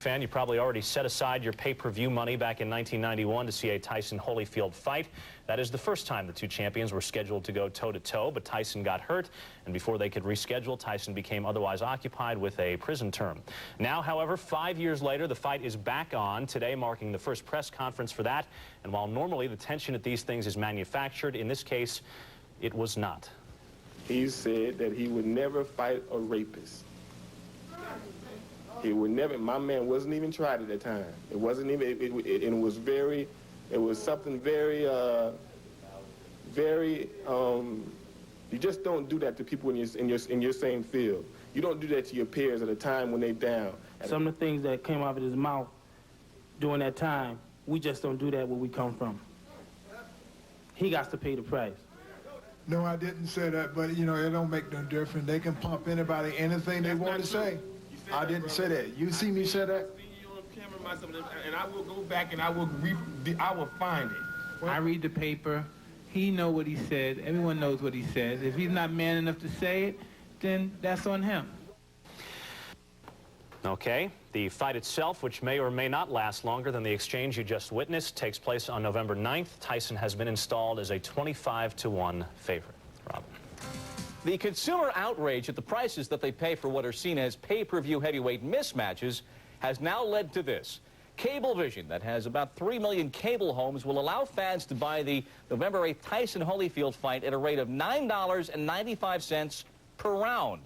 Fan, you probably already set aside your pay-per-view money back in 1991 to see a Tyson-Holyfield fight. That is the first time the two champions were scheduled to go toe-to-toe, but Tyson got hurt, and before they could reschedule, Tyson became otherwise occupied with a prison term. Now, however, 5 years later, the fight is back on, today marking the first press conference for that, and while normally the tension at these things is manufactured, in this case, it was not. He said that he would never fight a rapist. He would never. My man wasn't even tried at that time. It wasn't even. It was very. It was something very. Very. You just don't do that to people in your same field. You don't do that to your peers at a time when they down. Some of the things that came out of his mouth during that time, we just don't do that where we come from. He got to pay the price. No, I didn't say that, but you know, it don't make no difference. They can pump anybody anything they want to say. I didn't say that. You see me say that? And I will go back and I will find it. I read the paper. He know what he said. Everyone knows what he says. If he's not man enough to say it, then that's on him. Okay, the fight itself, which may or may not last longer than the exchange you just witnessed, takes place on November 9th. Tyson has been installed as a 25-to-1 favorite. Rob. The consumer outrage at the prices that they pay for what are seen as pay-per-view heavyweight mismatches has now led to this. Cablevision, that has about 3 million cable homes, will allow fans to buy the November 8th Tyson-Holyfield fight at a rate of $9.95 per round.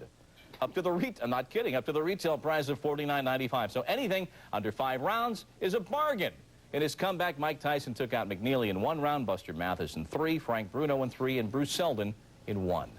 Up to the I'm not kidding, up to the retail price of $49.95. So anything under 5 rounds is a bargain. In his comeback, Mike Tyson took out McNeely in 1 round, Buster Mathis in 3, Frank Bruno in 3, and Bruce Seldon in 1.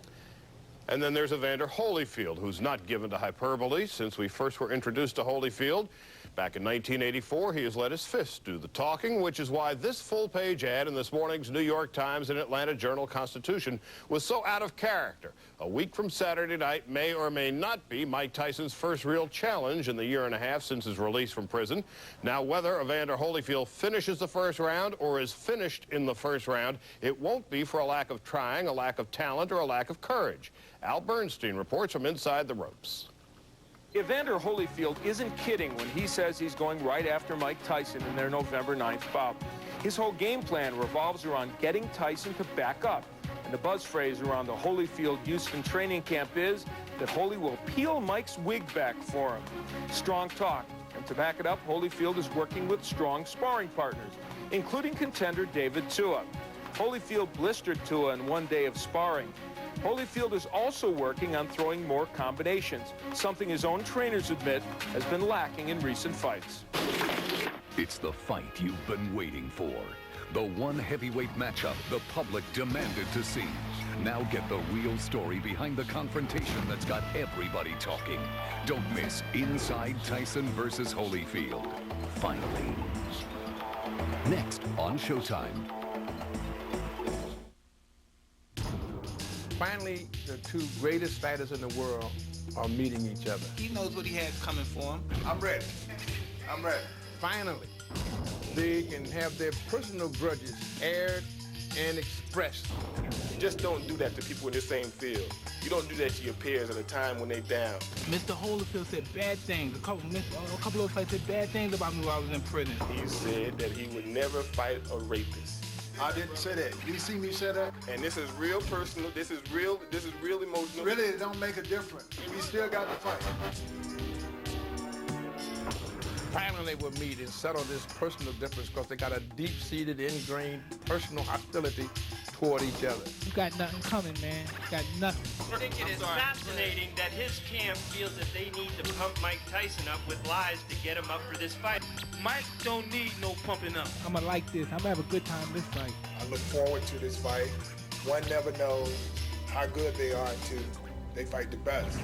And then there's Evander Holyfield, who's not given to hyperbole. Since we first were introduced to Holyfield back in 1984, he has let his fists do the talking, which is why this full-page ad in this morning's New York Times and Atlanta Journal-Constitution was so out of character. A week from Saturday night may or may not be Mike Tyson's first real challenge in the year and a half since his release from prison. Now, whether Evander Holyfield finishes the first round or is finished in the first round, it won't be for a lack of trying, a lack of talent, or a lack of courage. Al Bernstein reports from inside the ropes. Evander Holyfield isn't kidding when he says he's going right after Mike Tyson in their November 9th bout. His whole game plan revolves around getting Tyson to back up. And the buzz phrase around the Holyfield Houston training camp is that Holy will peel Mike's wig back for him. Strong talk. And to back it up, Holyfield is working with strong sparring partners, including contender David Tua. Holyfield blistered Tua in 1 day of sparring. Holyfield is also working on throwing more combinations, something his own trainers admit has been lacking in recent fights. It's the fight you've been waiting for. The one heavyweight matchup the public demanded to see. Now get the real story behind the confrontation that's got everybody talking. Don't miss Inside Tyson versus Holyfield. Finally. Next on Showtime. Finally, the two greatest fighters in the world are meeting each other. He knows what he had coming for him. I'm ready. I'm ready. Finally, they can have their personal grudges aired and expressed. You just don't do that to people in the same field. You don't do that to your peers at a time when they down. Mr. Holyfield said bad things. A couple of those fights said bad things about me while I was in prison. He said that he would never fight a rapist. I didn't say that. You see me say that? And this is real personal. This is real emotional. Really, it don't make a difference. We still got to fight. Finally, they will meet and settle this personal difference because they got a deep-seated, ingrained personal hostility toward each other. You got nothing coming, man. You got nothing. I think it is fascinating that his camp feels that they need to pump Mike Tyson up with lies to get him up for this fight. Mike don't need no pumping up. I'm gonna like this. I'm gonna have a good time this fight. I look forward to this fight. One never knows how good they are until they fight the best.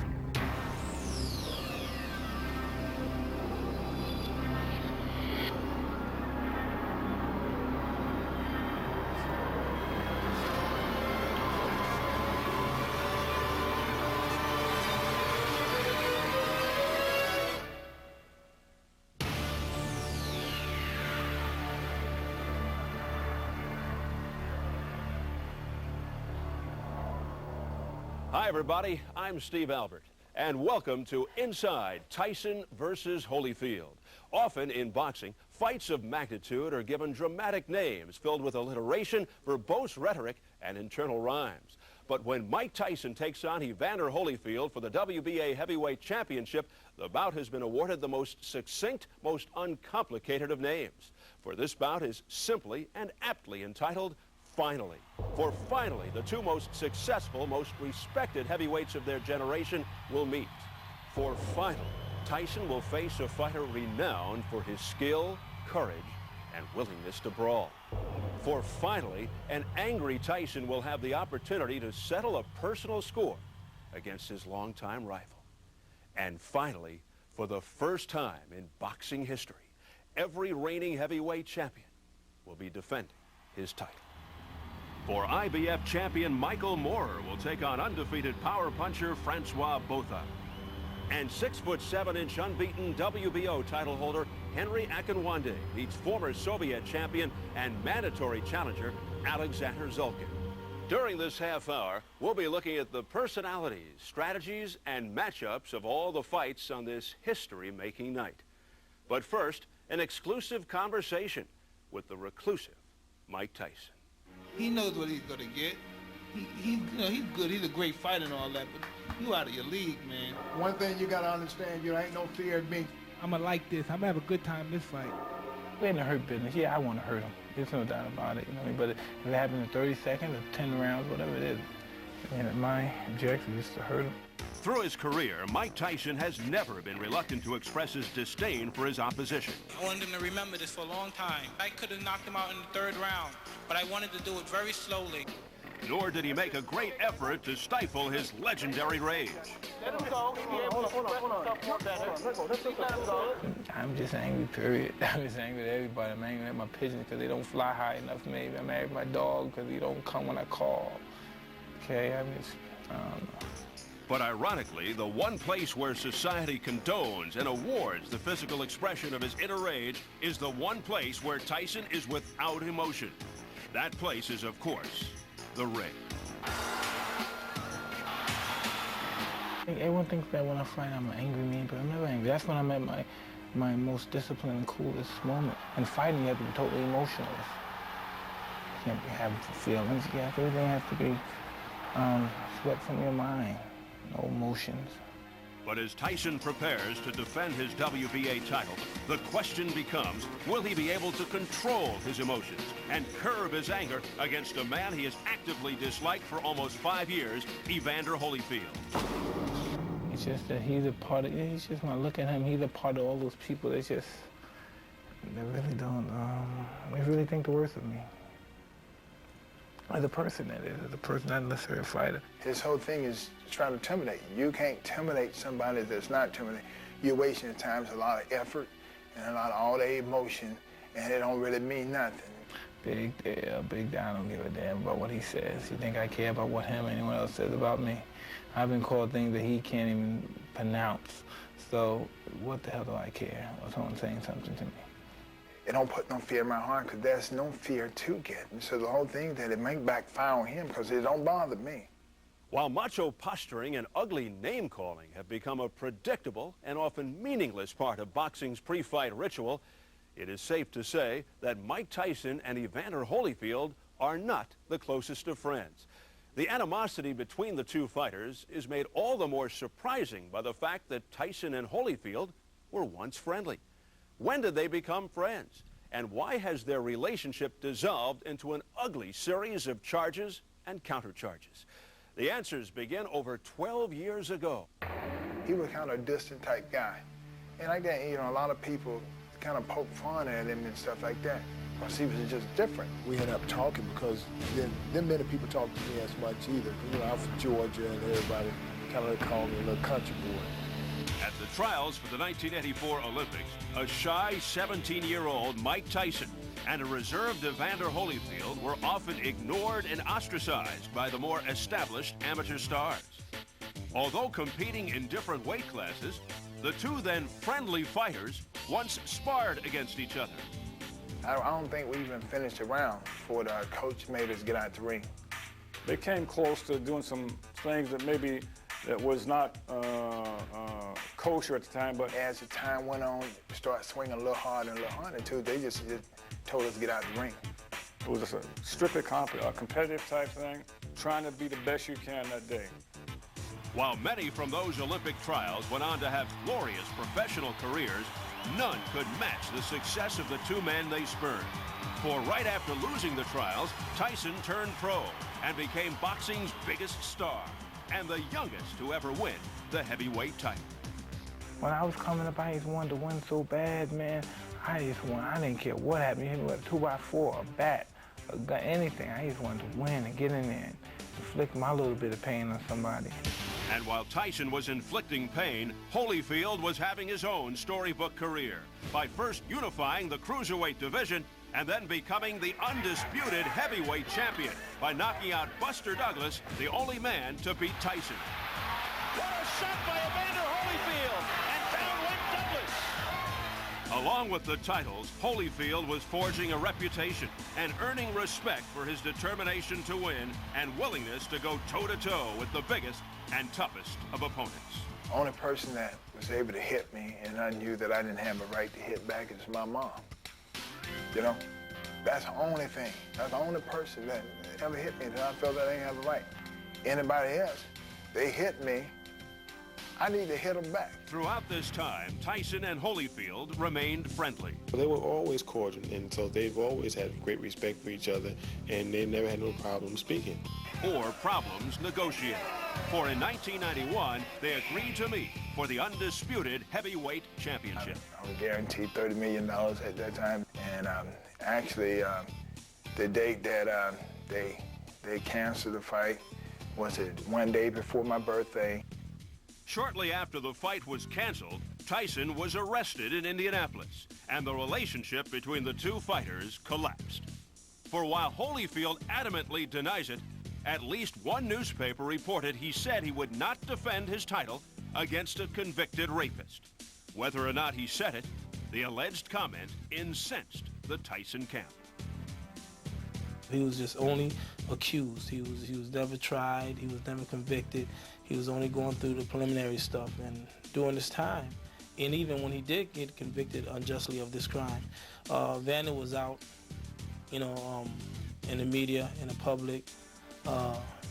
Hi, everybody. I'm Steve Albert. and welcome to Inside Tyson versus Holyfield. Often in boxing, fights of magnitude are given dramatic names filled with alliteration, verbose rhetoric, and internal rhymes. But when Mike Tyson takes on Evander Holyfield for the WBA Heavyweight Championship, the bout has been awarded the most succinct, most uncomplicated of names. For this bout is simply and aptly entitled Finally. For finally, the two most successful, most respected heavyweights of their generation will meet. For finally, Tyson will face a fighter renowned for his skill, courage, and willingness to brawl. For finally, an angry Tyson will have the opportunity to settle a personal score against his longtime rival. And finally, for the first time in boxing history, every reigning heavyweight champion will be defending his title. For IBF champion Michael Moorer will take on undefeated power puncher Francois Botha. And 6'7" unbeaten WBO title holder Henry Akinwande meets former Soviet champion and mandatory challenger Alexander Zulkin. During this half hour, we'll be looking at the personalities, strategies, and matchups of all the fights on this history-making night. But first, an exclusive conversation with the reclusive Mike Tyson. He knows what he's going to get. He's good. He's a great fighter and all that, but you out of your league, man. One thing you got to understand, you ain't no fear of me. I'm going to like this. I'm going to have a good time in this fight. We're in the hurt business. Yeah, I want to hurt him. There's no doubt about it. You know what I mean? But if it happens in 30 seconds or 10 rounds, whatever it is, my objective is to hurt him. Through his career, Mike Tyson has never been reluctant to express his disdain for his opposition. I wanted him to remember this for a long time. I could have knocked him out in the third round, but I wanted to do it very slowly. Nor did he make a great effort to stifle his legendary rage. Let him go. I'm just angry, period. I'm just angry at everybody. I'm angry at my pigeons because they don't fly high enough, maybe. I'm angry at my dog because he don't come when I call. Okay, I don't know. But ironically, the one place where society condones and awards the physical expression of his inner rage is the one place where Tyson is without emotion. That place is, of course, the ring. Everyone thinks that when I fight, I'm an angry man, but I'm never angry. That's when I'm at my most disciplined and coolest moment. And fighting, you have to be totally emotionless. You can't have feelings. Everything has to be swept from your mind. No emotions. But as Tyson prepares to defend his WBA title, the question becomes, will he be able to control his emotions and curb his anger against a man he has actively disliked for almost 5 years, Evander Holyfield? It's just that he's a part of, it's just when I look at him, he's a part of all those people that just, they really don't, they really think the worst of me. As a person, that is, as a person, not necessarily a fighter. His whole thing is trying to intimidate you. You can't intimidate somebody that's not intimidating. You're wasting your time. It's a lot of effort and a lot of all day emotion, and it don't really mean nothing. Big deal, big deal. I don't give a damn about what he says. You think I care about what him or anyone else says about me? I've been called things that he can't even pronounce. So what the hell do I care? Or someone saying something to me? It don't put no fear in my heart because there's no fear to get. And so the whole thing that it may backfire on him because it don't bother me. While macho posturing and ugly name-calling have become a predictable and often meaningless part of boxing's pre-fight ritual, it is safe to say that Mike Tyson and Evander Holyfield are not the closest of friends. The animosity between the two fighters is made all the more surprising by the fact that Tyson and Holyfield were once friendly. When did they become friends? And why has their relationship dissolved into an ugly series of charges and countercharges? The answers begin over 12 years ago. He was kind of a distant type guy. And I get, a lot of people kind of poke fun at him and stuff like that. Because he was just different. We ended up talking because then many people talk to me as much either. I'm from Georgia and everybody kind of call me a little country boy. At the trials for the 1984 Olympics, a shy 17-year-old Mike Tyson and a reserved Evander Holyfield were often ignored and ostracized by the more established amateur stars. Although competing in different weight classes, the two then friendly fighters once sparred against each other. I don't think we even finished the round before the coach made us get out the ring. They came close to doing some things that maybe that was not kosher at the time, but as the time went on, started swinging a little harder until they just told us to get out of the ring. it was a strictly competitive type thing, trying to be the best you can that day. While many from those Olympic trials went on to have glorious professional careers, none could match the success of the two men they spurned. For right after losing the trials, Tyson turned pro and became boxing's biggest star and the youngest to ever win the heavyweight title. When I was coming up, I just wanted to win so bad, man. I didn't care what happened. You hit me with a 2x4, a bat, a gun, anything. I just wanted to win and get in there and inflict my little bit of pain on somebody. And while Tyson was inflicting pain, Holyfield was having his own storybook career by first unifying the cruiserweight division and then becoming the undisputed heavyweight champion by knocking out Buster Douglas, the only man to beat Tyson. What a shot by Evander Holyfield, and down went Douglas. Along with the titles, Holyfield was forging a reputation and earning respect for his determination to win and willingness to go toe-to-toe with the biggest and toughest of opponents. The only person that was able to hit me and I knew that I didn't have a right to hit back is my mom. You know, that's the only thing. That's the only person that ever hit me that I felt that I didn't have a right. Anybody else, they hit me, I need to hit them back. Throughout this time, Tyson and Holyfield remained friendly. They were always cordial, and so they've always had great respect for each other, and they've never had no problem speaking. Or problems negotiated. For in 1991, they agreed to meet for the undisputed heavyweight championship. I was guaranteed $30 million at that time, and actually, the date that they canceled the fight was it one day before my birthday. Shortly after the fight was canceled, Tyson was arrested in Indianapolis, and the relationship between the two fighters collapsed. For while Holyfield adamantly denies it, at least one newspaper reported he said he would not defend his title against a convicted rapist. Whether or not he said it, the alleged comment incensed the Tyson camp. He was just only accused. He was never tried. He was never convicted. He was only going through the preliminary stuff. And during this time, and even when he did get convicted unjustly of this crime, Evander was out, you know, in the media, in the public,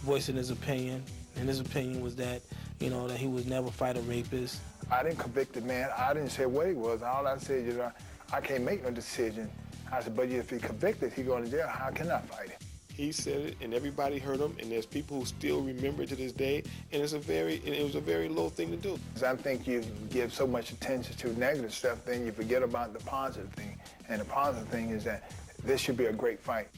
voicing his opinion. And his opinion was that, you know, that he would never fight a rapist. I didn't convict the man. I didn't say what he was. All I said, you know, I can't make no decision. I said, but if he's convicted, he's going to jail. How can I fight him? He said it, and everybody heard him, and there's people who still remember it to this day, and it was a very low thing to do. I think you give so much attention to negative stuff, then you forget about the positive thing. And the positive thing is that this should be a great fight.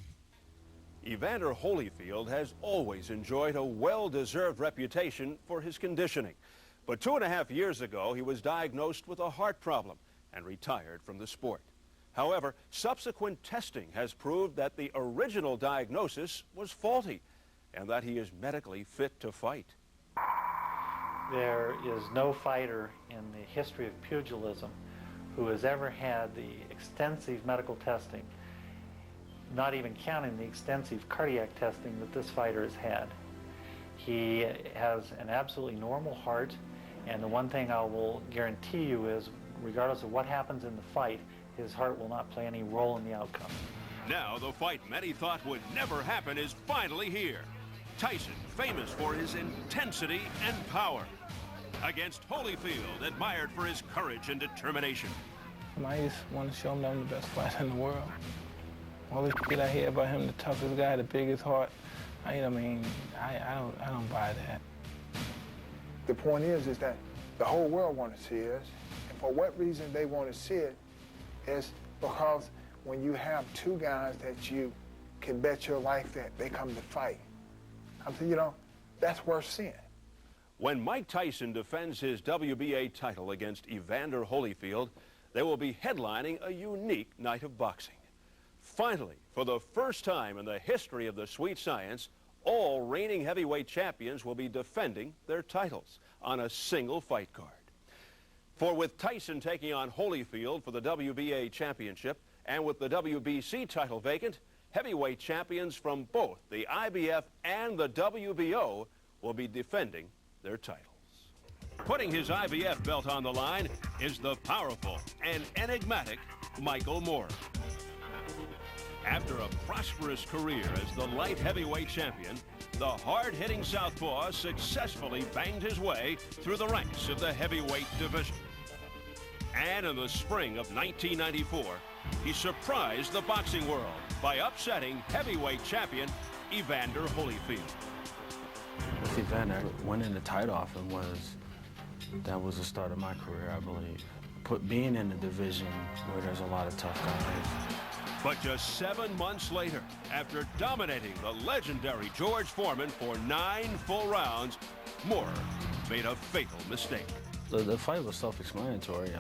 Evander Holyfield has always enjoyed a well-deserved reputation for his conditioning. But 2.5 years ago, he was diagnosed with a heart problem and retired from the sport. However, subsequent testing has proved that the original diagnosis was faulty and that he is medically fit to fight. There is no fighter in the history of pugilism who has ever had the extensive medical testing, not even counting the extensive cardiac testing that this fighter has had. He has an absolutely normal heart, and the one thing I will guarantee you is, regardless of what happens in the fight, his heart will not play any role in the outcome. Now the fight many thought would never happen is finally here. Tyson, famous for his intensity and power, against Holyfield, admired for his courage and determination. I just want to show him that I'm the best fighter in the world. All this shit I hear about him, the toughest guy, the biggest heart, I don't buy that. The point is that the whole world wants to see us, and for what reason they want to see it is because when you have two guys that you can bet your life that they come to fight, I'm saying, you know, that's worth seeing. When Mike Tyson defends his WBA title against Evander Holyfield, they will be headlining a unique night of boxing. Finally, for the first time in the history of the sweet science, all reigning heavyweight champions will be defending their titles on a single fight card. For with Tyson taking on Holyfield for the WBA championship and with the WBC title vacant, heavyweight champions from both the IBF and the WBO will be defending their titles. Putting his IBF belt on the line is the powerful and enigmatic Michael Moorer. After a prosperous career as the light heavyweight champion, the hard-hitting southpaw successfully banged his way through the ranks of the heavyweight division. And in the spring of 1994, he surprised the boxing world by upsetting heavyweight champion Evander Holyfield. With Evander, winning the title off him that was the start of my career, I believe. Being in a division where there's a lot of tough guys. But just 7 months later, after dominating the legendary George Foreman for 9 full rounds, Moorer made a fatal mistake. The fight was self-explanatory.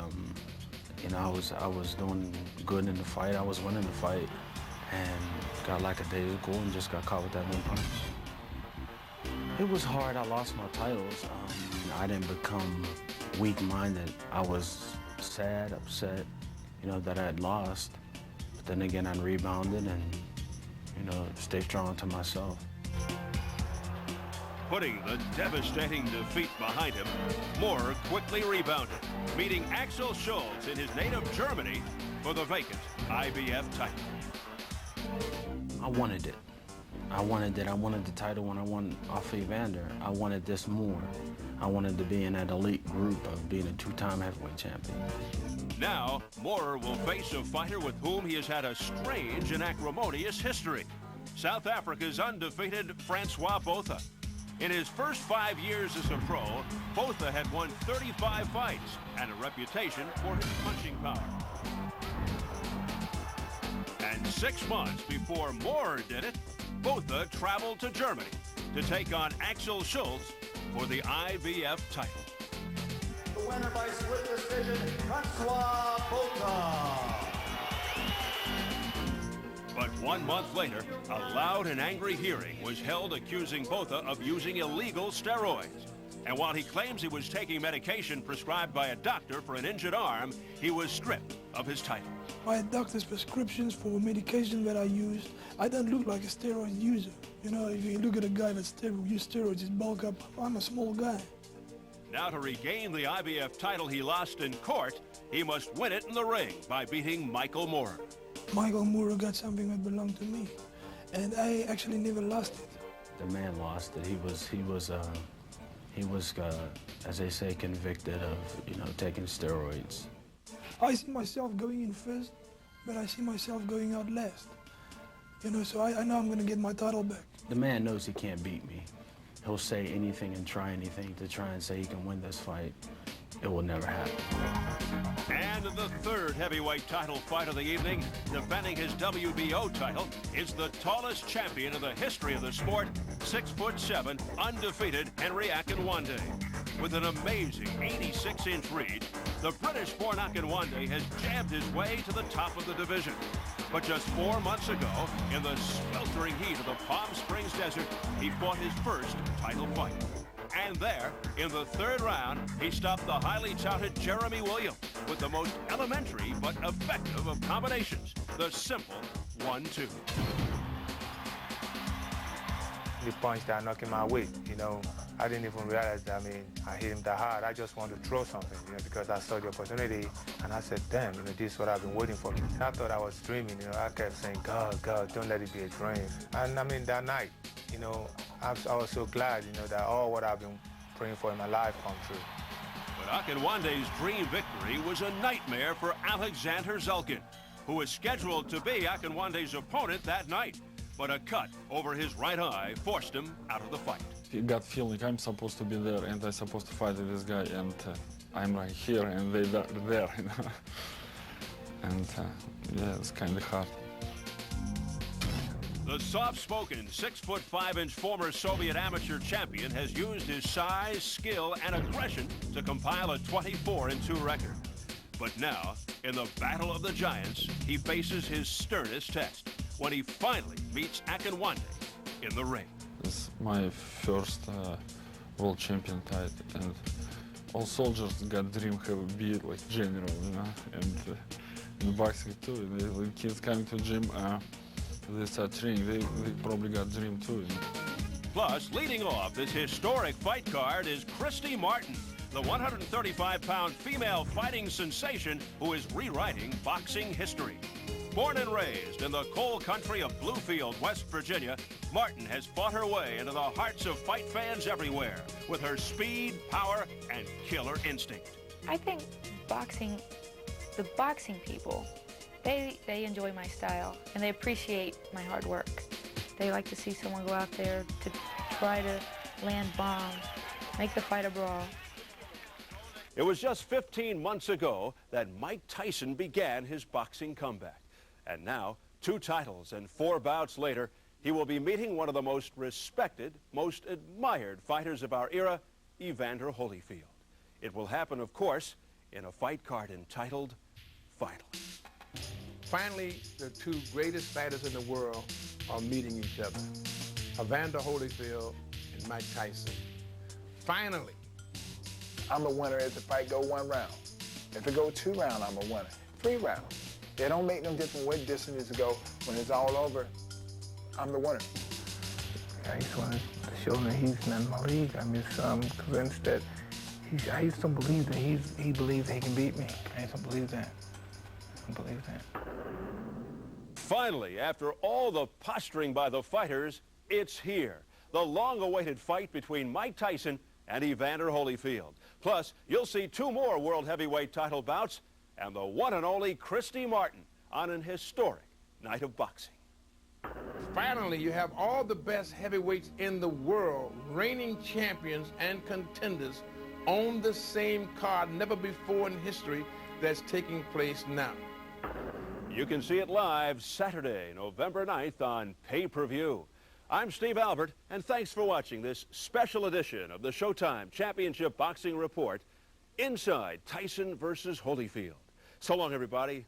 You know, I was doing good in the fight. I was winning the fight, and got like a day to go and just got caught with that one punch. It was hard. I lost my titles. I didn't become weak-minded. I was sad, upset, you know, that I had lost. But then again, I rebounded and, you know, stayed strong to myself. Putting the devastating defeat behind him, Moorer quickly rebounded, meeting Axel Schulz in his native Germany for the vacant IBF title. I wanted it. I wanted the title when I won off Evander. I wanted this more. I wanted to be in that elite group of being a 2-time heavyweight champion. Now, Moorer will face a fighter with whom he has had a strange and acrimonious history. South Africa's undefeated Francois Botha. In his first 5 years as a pro, Botha had won 35 fights and a reputation for his punching power. And 6 months before Moorer did it, Botha traveled to Germany to take on Axel Schulz for the IBF title. The winner by split decision, Francois Botha. But 1 month later, a loud and angry hearing was held accusing Botha of using illegal steroids. And while he claims he was taking medication prescribed by a doctor for an injured arm, he was stripped of his title. My doctor's prescriptions for medication that I used, I don't look like a steroid user. You know, if you look at a guy that uses steroids, he's bulk up. I'm a small guy. Now to regain the IBF title he lost in court, he must win it in the ring by beating Michael Moorer. Michael Moorer got something that belonged to me, and I actually never lost it. The man lost it. He was, as they say, convicted of, you know, taking steroids. I see myself going in first, but I see myself going out last. You know, so I know I'm going to get my title back. The man knows he can't beat me. He'll say anything and try anything to try and say he can win this fight. It will never happen. And the third heavyweight title fight of the evening, defending his WBO title, is the tallest champion in the history of the sport, 6'7", undefeated Henry Akinwande. With an amazing 86-inch reach, the British-born Akinwande has jabbed his way to the top of the division. But just 4 months ago, in the sweltering heat of the Palm Springs desert, he fought his first title fight. And there, in the third round, he stopped the highly touted Jeremy Williams with the most elementary but effective of combinations, the simple 1-2. The punch that knocked him my way, you know, I didn't even realize that, I hit him that hard. I just wanted to throw something, you know, because I saw the opportunity, and I said, damn, you know, this is what I've been waiting for. And I thought I was dreaming, you know, I kept saying, God, don't let it be a dream. And that night, you know, I was so glad, you know, that all what I've been praying for in my life come true. But Akinwande's dream victory was a nightmare for Alexander Zulkin, who was scheduled to be Akinwande's opponent that night. But a cut over his right eye forced him out of the fight. I got feeling I'm supposed to be there and I'm supposed to fight with this guy, and I'm right here and they're there, you know. And yeah, it's kind of hard. The soft-spoken 6'5" former Soviet amateur champion has used his size, skill, and aggression to compile a 24-2 record. But now, in the Battle of the Giants, he faces his sternest test when he finally meets Akinwande in the ring. It's my first world champion title, and all soldiers got dream to be like general, you know, and in boxing too. The kids coming to gym, they start training, they probably got dream too. You know? Plus, leading off this historic fight card is Christy Martin, the 135-pound female fighting sensation who is rewriting boxing history. Born and raised in the coal country of Bluefield, West Virginia, Martin has fought her way into the hearts of fight fans everywhere with her speed, power, and killer instinct. I think the boxing people, they enjoy my style and they appreciate my hard work. They like to see someone go out there to try to land bombs, make the fight a brawl. It was just 15 months ago that Mike Tyson began his boxing comeback. And now, 2 titles and 4 bouts later, he will be meeting one of the most respected, most admired fighters of our era, Evander Holyfield. It will happen, of course, in a fight card entitled Final. Finally, the 2 greatest fighters in the world are meeting each other. Evander Holyfield and Mike Tyson. Finally. I'm a winner if the fight go 1 round. If it go 2 rounds, I'm a winner. 3 rounds. It don't make no difference what distance it go. When it's all over, I'm the winner. I just want to show him that he's not in my league. I'm just convinced that I just don't believe that he believes that he can beat me. I just don't believe that. I don't believe that. Finally, after all the posturing by the fighters, it's here. The long-awaited fight between Mike Tyson and Evander Holyfield. Plus, you'll see 2 more world heavyweight title bouts and the one and only Christy Martin on an historic night of boxing. Finally, you have all the best heavyweights in the world, reigning champions and contenders, on the same card, never before in history, that's taking place now. You can see it live Saturday, November 9th on pay-per-view. I'm Steve Albert, and thanks for watching this special edition of the Showtime Championship Boxing Report, Inside Tyson versus Holyfield. So long, everybody.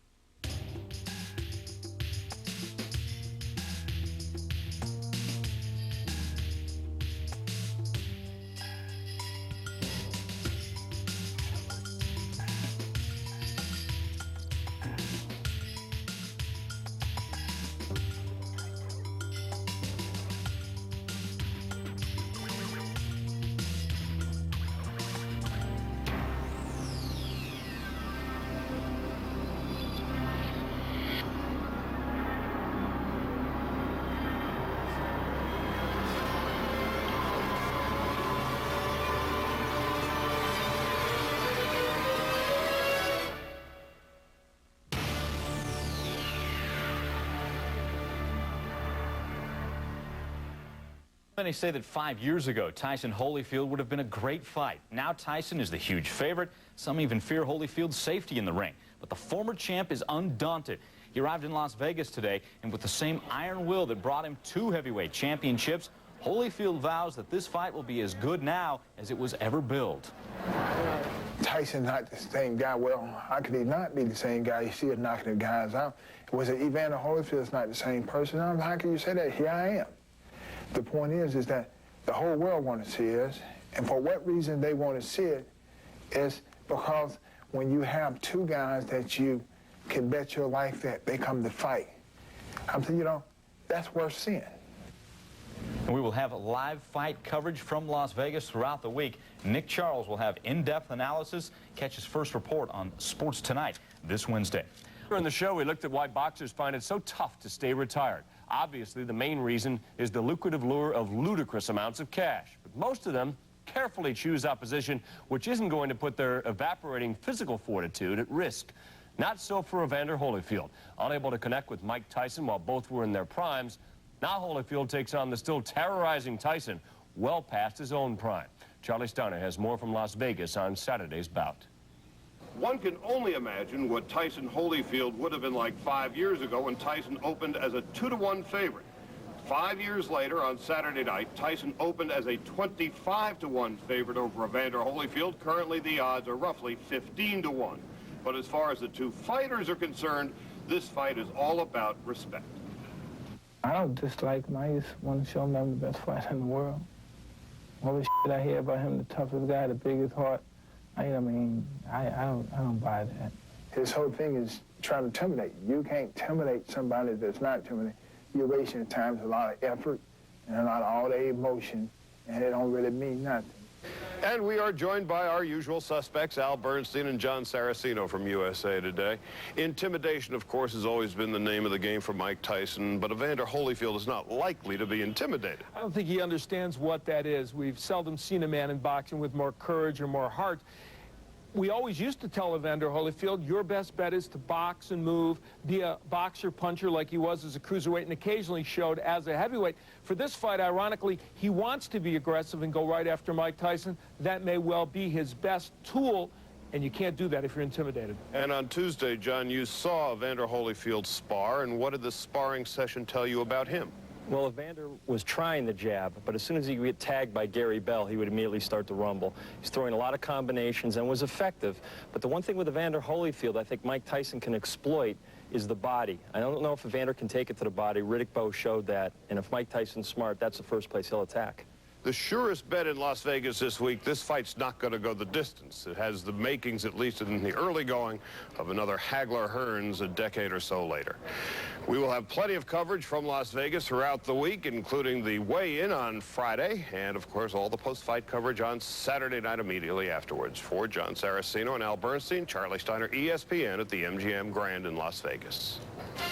Many say that 5 years ago, Tyson Holyfield would have been a great fight. Now Tyson is the huge favorite. Some even fear Holyfield's safety in the ring. But the former champ is undaunted. He arrived in Las Vegas today, and with the same iron will that brought him 2 heavyweight championships, Holyfield vows that this fight will be as good now as it was ever billed. Tyson's not the same guy. Well, how could he not be the same guy? You see him knocking the guys out. Was it Evander Holyfield's not the same person? How can you say that? Here I am. The point is that the whole world wants to see us, and for what reason they want to see it is because when you have 2 guys that you can bet your life that they come to fight, I'm saying, that's worth seeing. And we will have live fight coverage from Las Vegas throughout the week. Nick Charles will have in-depth analysis. Catch his first report on Sports Tonight this Wednesday. In the show, we looked at why boxers find it so tough to stay retired. Obviously, the main reason is the lucrative lure of ludicrous amounts of cash. But most of them carefully choose opposition, which isn't going to put their evaporating physical fortitude at risk. Not so for Evander Holyfield. Unable to connect with Mike Tyson while both were in their primes, now Holyfield takes on the still terrorizing Tyson well past his own prime. Charlie Starner has more from Las Vegas on Saturday's bout. One can only imagine what Tyson Holyfield would have been like 5 years ago when Tyson opened as a 2-to-1 favorite. 5 years later, on Saturday night, Tyson opened as a 25-to-1 favorite over Evander Holyfield. Currently, the odds are roughly 15-to-1. But as far as the 2 fighters are concerned, this fight is all about respect. I don't dislike him. I just want to show him I'm the best fighter in the world. All the shit I hear about him, the toughest guy, the biggest heart, I don't buy that. His whole thing is trying to intimidate. You can't intimidate somebody that's not intimidated. You're wasting your time, a lot of effort. and a lot of all their emotion, and it don't really mean nothing. And we are joined by our usual suspects, Al Bernstein and John Saraceno from USA Today. Intimidation, of course, has always been the name of the game for Mike Tyson, but Evander Holyfield is not likely to be intimidated. I don't think he understands what that is. We've seldom seen a man in boxing with more courage or more heart. We always used to tell Evander Holyfield, your best bet is to box and move, be a boxer-puncher like he was as a cruiserweight and occasionally showed as a heavyweight. For this fight, ironically, he wants to be aggressive and go right after Mike Tyson. That may well be his best tool, and you can't do that if you're intimidated. And on Tuesday, John, you saw Evander Holyfield spar, and what did the sparring session tell you about him? Well, Evander was trying the jab, but as soon as he would get tagged by Gary Bell, he would immediately start to rumble. He's throwing a lot of combinations and was effective. But the one thing with Evander Holyfield I think Mike Tyson can exploit is the body. I don't know if Evander can take it to the body. Riddick Bowe showed that. And if Mike Tyson's smart, that's the first place he'll attack. The surest bet in Las Vegas this week, this fight's not going to go the distance. It has the makings, at least in the early going, of another Hagler-Hearns a decade or so later. We will have plenty of coverage from Las Vegas throughout the week, including the weigh-in on Friday, and, of course, all the post-fight coverage on Saturday night immediately afterwards. For John Saraceno and Al Bernstein, Charlie Steiner, ESPN at the MGM Grand in Las Vegas.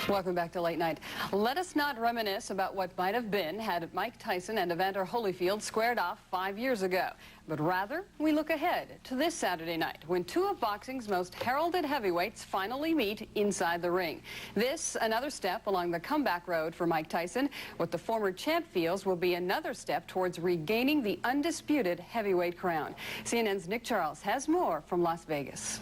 Welcome back to Late Night. Let us not reminisce about what might have been had Mike Tyson and Evander Holyfield squared off 5 years ago. But rather, we look ahead to this Saturday night when two of boxing's most heralded heavyweights finally meet inside the ring. This, another step along the comeback road for Mike Tyson. What the former champ feels will be another step towards regaining the undisputed heavyweight crown. CNN's Nick Charles has more from Las Vegas.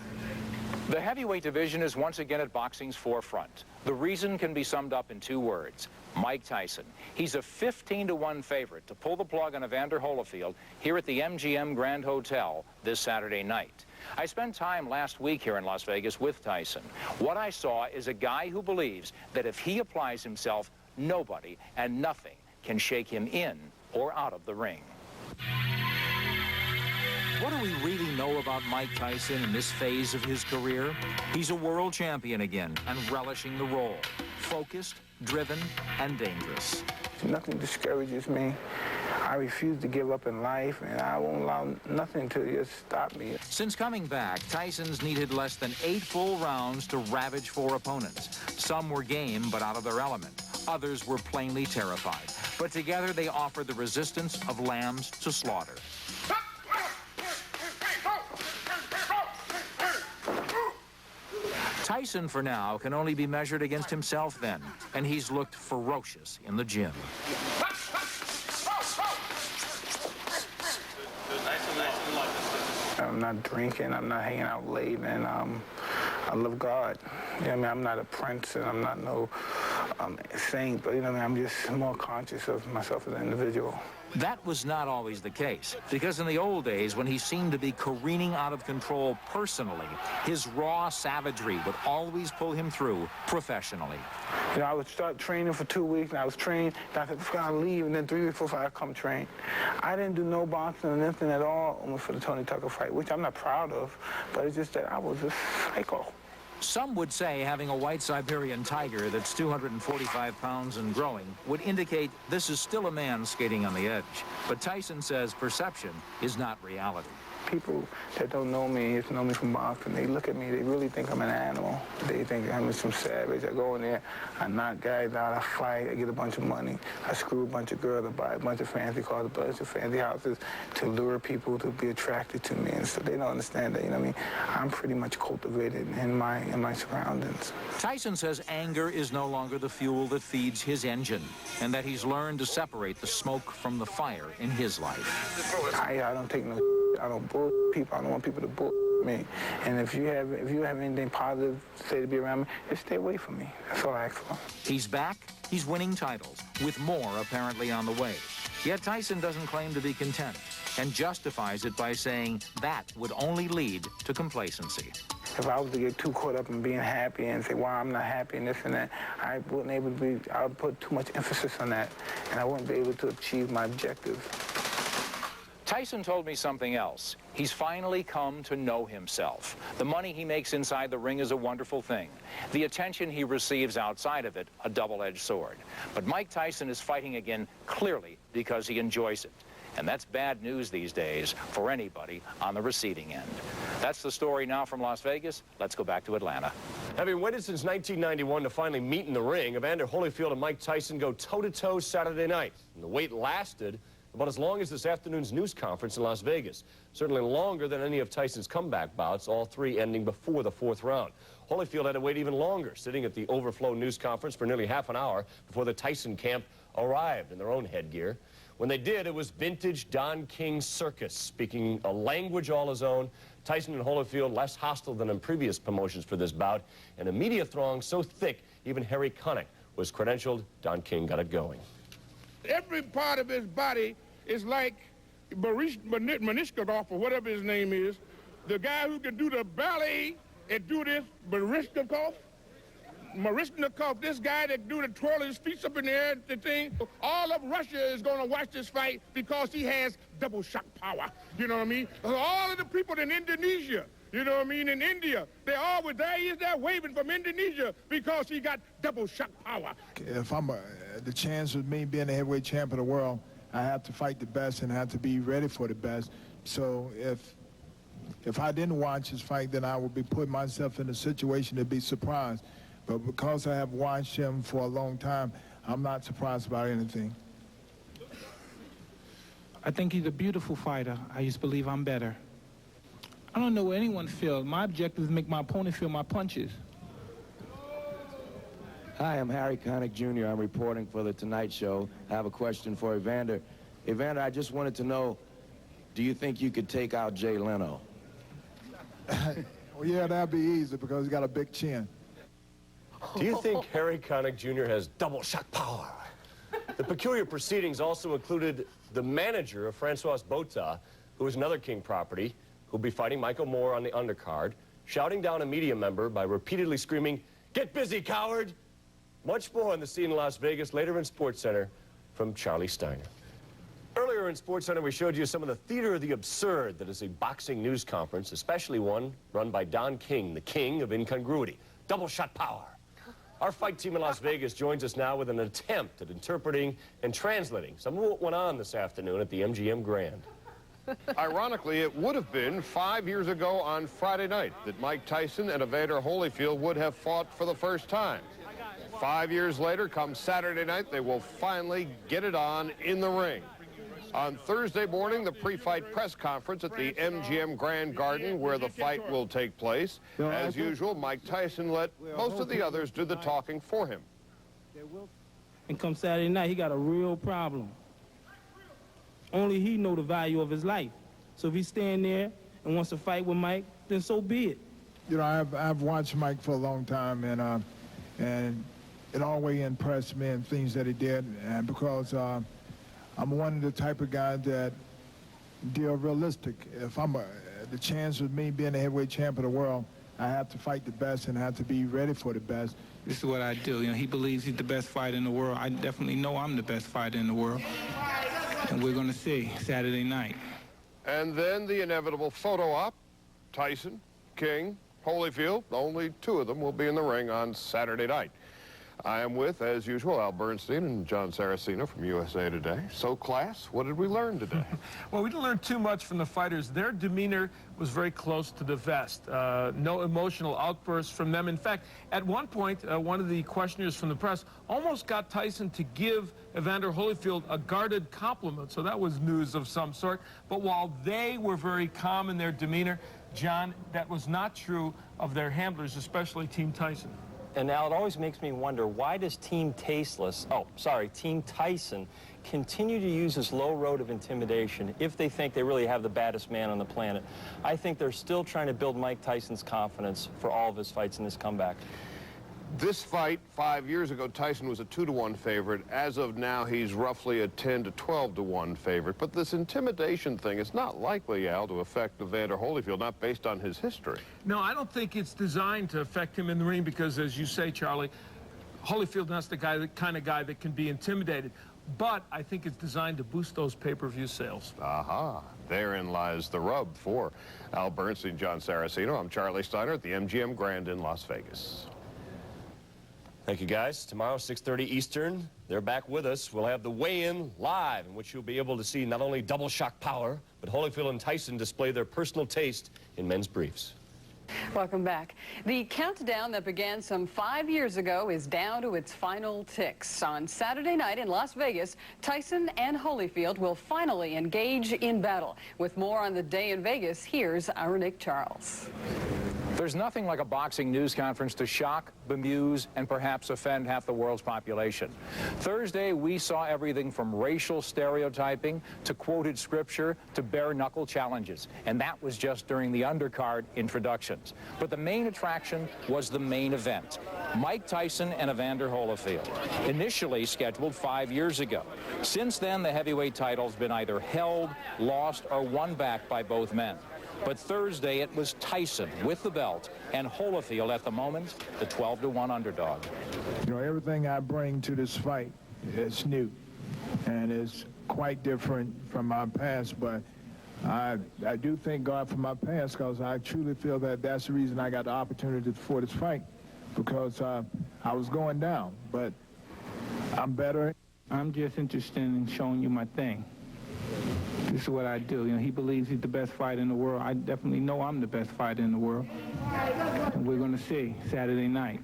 The heavyweight division is once again at boxing's forefront. The reason can be summed up in 2 words: Mike Tyson. He's a 15-to-1 favorite to pull the plug on Evander Holyfield here at the MGM Grand Hotel this Saturday night. I spent time last week here in Las Vegas with Tyson. What I saw is a guy who believes that if he applies himself, nobody and nothing can shake him in or out of the ring. What do we really know about Mike Tyson in this phase of his career? He's a world champion again and relishing the role. Focused, driven, and dangerous. Nothing discourages me. I refuse to give up in life, and I won't allow nothing to just stop me. Since coming back, Tyson's needed less than 8 full rounds to ravage 4 opponents. Some were game, but out of their element. Others were plainly terrified. But together they offered the resistance of lambs to slaughter. Tyson, for now, can only be measured against himself then, and he's looked ferocious in the gym. I'm not drinking, I'm not hanging out late, and I love God. You know what I mean? I'm not a prince, and I'm not no saint, but you know what I mean? I'm just more conscious of myself as an individual. That was not always the case, because in the old days, when he seemed to be careening out of control personally, his raw savagery would always pull him through professionally. You know, I would start training for 2 weeks, and I was trained, and I said, I'll leave, and then 3 weeks before I come train. I didn't do no boxing or nothing at all almost for the Tony Tucker fight, which I'm not proud of, but it's just that I was a psycho. Some would say having a white Siberian tiger that's 245 pounds and growing would indicate this is still a man skating on the edge. But Tyson says perception is not reality. People that don't know me, just know me from boxing, they look at me, they really think I'm an animal. They think I'm some savage. I go in there, I knock guys out, I fight, I get a bunch of money. I screw a bunch of girls, I buy a bunch of fancy cars, a bunch of fancy houses to lure people to be attracted to me. And so they don't understand that, you know what I mean? I'm pretty much cultivated in my surroundings. Tyson says anger is no longer the fuel that feeds his engine, and that he's learned to separate the smoke from the fire in his life. I don't take no I don't bull people. I don't want people to bull me. And if you have anything positive to say to be around me, just stay away from me. That's all I ask for. He's back. He's winning titles, with more apparently on the way. Yet Tyson doesn't claim to be content and justifies it by saying that would only lead to complacency. If I was to get too caught up in being happy and say, well, I'm not happy and this and that, I wouldn't able to be, I would put too much emphasis on that, and I wouldn't be able to achieve my objectives. Tyson told me something else. He's finally come to know himself. The money he makes inside the ring is a wonderful thing. The attention he receives outside of it, a double-edged sword. But Mike Tyson is fighting again clearly because he enjoys it. And that's bad news these days for anybody on the receiving end. That's the story now from Las Vegas. Let's go back to Atlanta. Having waited since 1991 to finally meet in the ring, Evander Holyfield and Mike Tyson go toe-to-toe Saturday night. And the wait lasted about as long as this afternoon's news conference in Las Vegas. Certainly longer than any of Tyson's comeback bouts, all three ending before the fourth round. Holyfield had to wait even longer, sitting at the Overflow news conference for nearly half an hour before the Tyson camp arrived in their own headgear. When they did, it was vintage Don King circus, speaking a language all his own. Tyson and Holyfield less hostile than in previous promotions for this bout, and a media throng so thick, even Harry Connick was credentialed. Don King got it going. Every part of his body is like Barishnikov, or whatever his name is, the guy who can do the ballet and do this, Barishnikov, this guy that do the twirl his feet up in the air, the thing. All of Russia is going to watch this fight because he has double shock power. You know what I mean? All of the people in Indonesia, you know what I mean, in India, they always, there he is there waving from Indonesia because he got double shock power. If I'm the chance of me being the heavyweight champion of the world, I have to fight the best and I have to be ready for the best. So if I didn't watch his fight, then I would be putting myself in a situation to be surprised. But because I have watched him for a long time, I'm not surprised about anything. I think he's a beautiful fighter. I just believe I'm better. I don't know what anyone feels. My objective is to make my opponent feel my punches. Hi, I'm Harry Connick Jr. I'm reporting for The Tonight Show. I have a question for Evander. Evander, I just wanted to know, do you think you could take out Jay Leno? Well, yeah, that'd be easy because he's got a big chin. Do you think Harry Connick Jr. has double shock power? The peculiar proceedings also included the manager of Francois Botha, who is another King property, who'll be fighting Michael Moore on the undercard, shouting down a media member by repeatedly screaming, "Get busy, coward!" Much more on the scene in Las Vegas later in SportsCenter from Charlie Steiner. Earlier in SportsCenter, we showed you some of the theater of the absurd that is a boxing news conference, especially one run by Don King, the king of incongruity. Double shot power. Our fight team in Las Vegas joins us now with an attempt at interpreting and translating some of what went on this afternoon at the MGM Grand. Ironically, it would have been 5 years ago on Friday night that Mike Tyson and Evander Holyfield would have fought for the first time. 5 years later, come Saturday night, they will finally get it on in the ring. On Thursday morning, the pre-fight press conference at the MGM Grand Garden where the fight will take place. As usual, Mike Tyson let most of the others do the talking for him. And come Saturday night, he got a real problem. Only he know the value of his life. So if he's staying there and wants to fight with Mike, then so be it. You know, I've watched Mike for a long time, and it always impressed me in things that he did, and because I'm one of the type of guys that deal realistic. If I'm the chance of me being the heavyweight champion of the world, I have to fight the best and I have to be ready for the best. This is what I do. You know, he believes he's the best fighter in the world. I definitely know I'm the best fighter in the world. And we're going to see Saturday night. And then the inevitable photo op. Tyson, King, Holyfield, only two of them will be in the ring on Saturday night. I am with, as usual, Al Bernstein and John Saraceno from USA Today. So, class, what did we learn today? Well, we didn't learn too much from the fighters. Their demeanor was very close to the vest. No emotional outbursts from them. In fact, at one point, one of the questioners from the press almost got Tyson to give Evander Holyfield a guarded compliment, so that was news of some sort. But while they were very calm in their demeanor, John, that was not true of their handlers, especially Team Tyson. And now it always makes me wonder, why does Team Tyson continue to use this low road of intimidation if they think they really have the baddest man on the planet? I think they're still trying to build Mike Tyson's confidence for all of his fights in this comeback. This fight, 5 years ago, Tyson was a 2-to-1 favorite. As of now, he's roughly a 10 to 12-to-1 favorite. But this intimidation thing is not likely, Al, to affect Evander Holyfield, not based on his history. No, I don't think it's designed to affect him in the ring because, as you say, Charlie, Holyfield is the kind of guy that can be intimidated. But I think it's designed to boost those pay-per-view sales. Aha. Therein lies the rub for Al Bernstein, John Saraceno. I'm Charlie Steiner at the MGM Grand in Las Vegas. Thank you, guys. Tomorrow, 6:30 Eastern, they're back with us. We'll have the weigh-in live, in which you'll be able to see not only double shock power, but Holyfield and Tyson display their personal taste in men's briefs. Welcome back. The countdown that began some 5 years ago is down to its final ticks. On Saturday night in Las Vegas, Tyson and Holyfield will finally engage in battle. With more on the day in Vegas, here's our Nick Charles. There's nothing like a boxing news conference to shock, bemuse, and perhaps offend half the world's population. Thursday, we saw everything from racial stereotyping to quoted scripture to bare-knuckle challenges. And that was just during the undercard introductions. But the main attraction was the main event, Mike Tyson and Evander Holyfield, initially scheduled 5 years ago. Since then, the heavyweight title's been either held, lost, or won back by both men. But Thursday, it was Tyson with the belt and Holyfield at the moment, the 12-to-1 underdog. You know, everything I bring to this fight is new and is quite different from my past, but I do thank God for my past because I truly feel that that's the reason I got the opportunity for this fight, because I was going down, but I'm better. I'm just interested in showing you my thing. This is what I do. You know, he believes he's the best fighter in the world. I definitely know I'm the best fighter in the world. And we're going to see Saturday night.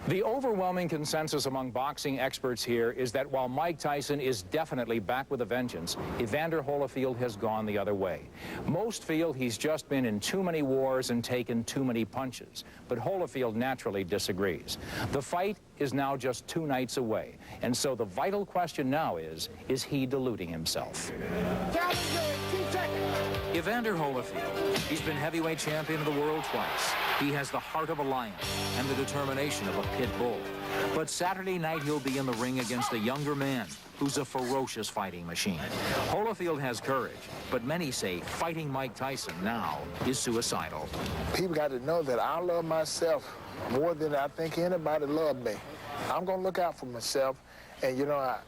The overwhelming consensus among boxing experts here is that while Mike Tyson is definitely back with a vengeance, Evander Holyfield has gone the other way. Most feel he's just been in too many wars and taken too many punches, but Holyfield naturally disagrees. The fight is now just 2 nights away, and so the vital question now is he deluding himself? Evander Holyfield, he's been heavyweight champion of the world twice. He has the heart of a lion and the determination of a pit bull. But Saturday night he'll be in the ring against a younger man who's a ferocious fighting machine. Holyfield has courage, but many say fighting Mike Tyson now is suicidal. People got to know that I love myself more than I think anybody loved me. I'm going to look out for myself, and, you know, I